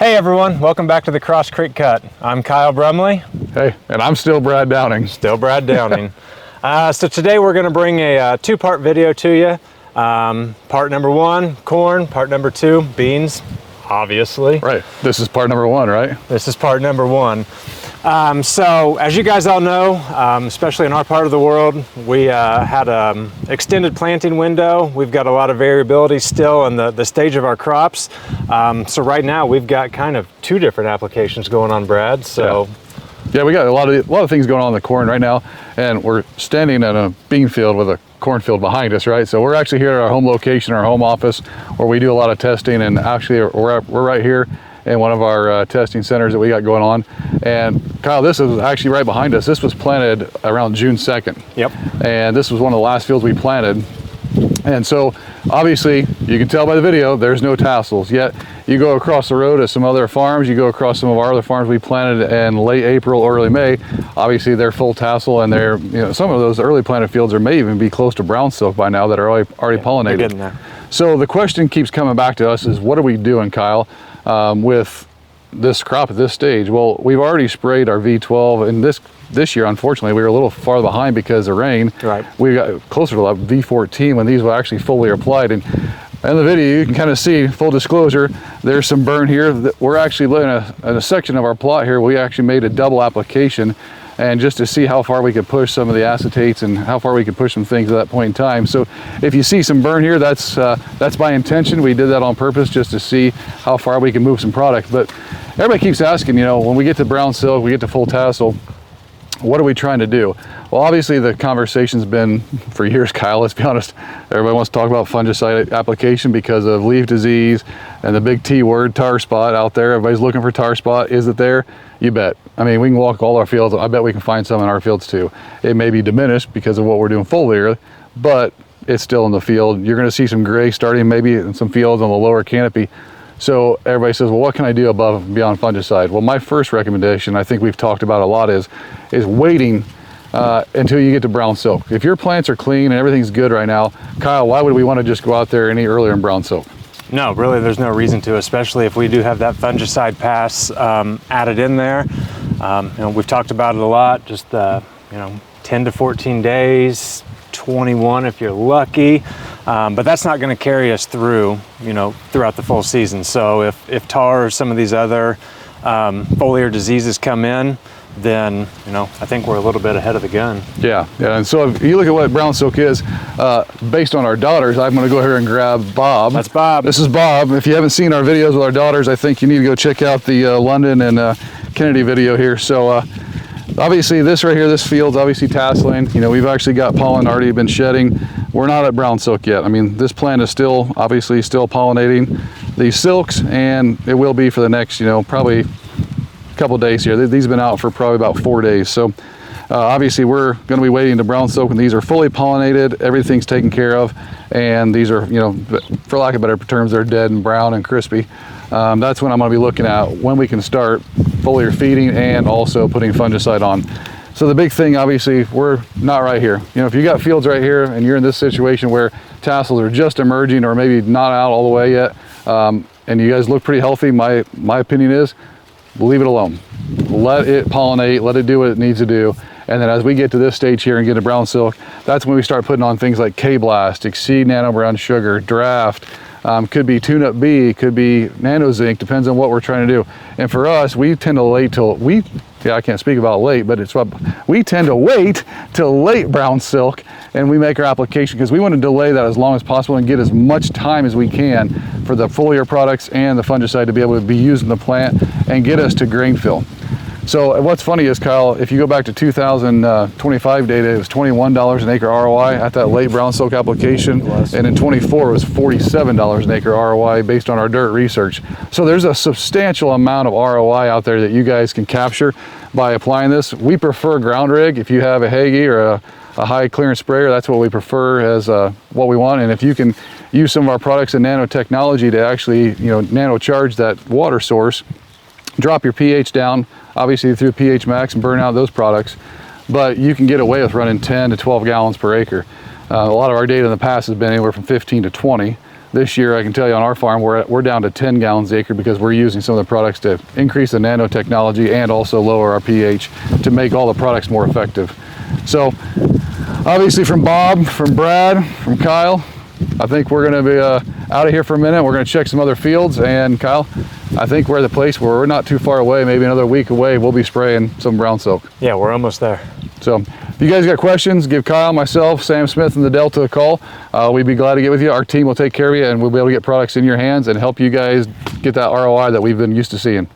Hey everyone, welcome back to the Cross Creek Cut. I'm Kyle Brumley. Hey, and I'm still Brad Downing. Still Brad Downing. So today we're going to bring a two-part video to you. Part number one, corn. Part number two, beans, obviously. Right. This is part number one, right? This is part number one. So as you guys all know, especially in our part of the world, we had an extended planting window. We've got a lot of variability still in the stage of our crops. So right now we've got kind of two different applications going on, Brad. So yeah, we got a lot of things going on in the corn right now, and we're standing in a bean field with a cornfield behind us, right? So we're actually here at our home location, our home office, where we do a lot of testing, and actually we're right here in one of our testing centers that we got going on. And Kyle, this is actually right behind us. This was planted around June 2nd. Yep. And this was one of the last fields we planted. And so obviously you can tell by the video, there's no tassels yet. You go across the road to some other farms, you go across some of our other farms we planted in late April, early May, obviously they're full tassel, and they're, you know, some of those early planted fields may even be close to brown silk by now that are already pollinated. They're getting there. So the question keeps coming back to us is, what are we doing, Kyle, with this crop at this stage? Well, we've already sprayed our V12, and this year, unfortunately, we were a little far behind because of rain. Right. We got closer to like V14 when these were actually fully applied. And in the video, you can kind of see, full disclosure, there's some burn here. We're actually in a section of our plot here, we actually made a double application, and just to see how far we could push some of the acetates and how far we could push some things at that point in time. So if you see some burn here, that's by intention. We did that on purpose just to see how far we can move some product. But everybody keeps asking, you know, when we get to brown silk, we get to full tassel, what are we trying to do? Well, obviously the conversation's been for years, Kyle, let's be honest. Everybody wants to talk about fungicide application because of leaf disease and the big T word, tar spot out there. Everybody's looking for tar spot. Is it there? You bet. I mean, we can walk all our fields. I bet we can find some in our fields too. It may be diminished because of what we're doing foliar, but it's still in the field. You're gonna see some gray starting maybe in some fields on the lower canopy. So everybody says, well, what can I do above and beyond fungicide? Well, my first recommendation, I think we've talked about a lot, is waiting until you get to brown silk. If your plants are clean and everything's good right now, Kyle, why would we want to just go out there any earlier in brown silk? No, really, there's no reason to, especially if we do have that fungicide pass added in there. You know, we've talked about it a lot, just you know, 10 to 14 days, 21 if you're lucky. But that's not going to carry us through, you know, throughout the full season. So if tar or some of these other foliar diseases come in, then, you know, I think we're a little bit ahead of the gun. Yeah, and so if you look at what brown silk is, based on our daughters, I'm going to go ahead and grab Bob. That's Bob. This is Bob. If you haven't seen our videos with our daughters, I think you need to go check out the London and Kennedy video here. So obviously this right here, this field's obviously tasseling. You know, we've actually got pollen already been shedding. We're not at brown silk yet. I mean, this plant is still, obviously still pollinating these silks, and it will be for the next, you know, probably a couple days here. These have been out for probably about 4 days. So obviously we're going to be waiting to brown silk when these are fully pollinated, everything's taken care of, and these are, you know, for lack of better terms, they're dead and brown and crispy. That's when I'm going to be looking at when we can start foliar feeding and also putting fungicide on. So the big thing, obviously, we're not right here. You know, if you got fields right here and you're in this situation where tassels are just emerging or maybe not out all the way yet, and you guys look pretty healthy, my opinion is, leave it alone. Let it pollinate, let it do what it needs to do. And then as we get to this stage here and get to brown silk, that's when we start putting on things like K-Blast, Exceed Nano Brown Sugar, Draft, could be Tune-Up B, could be Nano Zinc, depends on what we're trying to do. And for us, we tend to wait till I can't speak about late, but we tend to wait till late brown silk and we make our application because we want to delay that as long as possible and get as much time as we can for the foliar products and the fungicide to be able to be used in the plant and get us to grain fill. So what's funny is, Kyle, if you go back to 2025 data, it was $21 an acre ROI at that late brown silk application, and in 24 it was $47 an acre ROI based on our dirt research. So there's a substantial amount of ROI out there that you guys can capture by applying this. We prefer ground rig. If you have a Hagie or a high clearance sprayer, that's what we prefer as what we want. And if you can use some of our products in nanotechnology to actually, you know, nano charge that water source, drop your pH down, obviously through pH Max, and burn out those products, but you can get away with running 10 to 12 gallons per acre. A lot of our data in the past has been anywhere from 15 to 20. This year, I can tell you on our farm, we're down to 10 gallons an acre because we're using some of the products to increase the nanotechnology and also lower our pH to make all the products more effective. So obviously from Bob, from Brad, from Kyle, I think we're going to be out of here for a minute. We're going to check some other fields, and Kyle, I think we're at the place where we're not too far away, maybe another week away, we'll be spraying some brown silk. Yeah, we're almost there. So if you guys got questions, give Kyle, myself, Sam Smith, and the Delta a call. We'd be glad to get with you. Our team will take care of you, and we'll be able to get products in your hands and help you guys get that ROI that we've been used to seeing.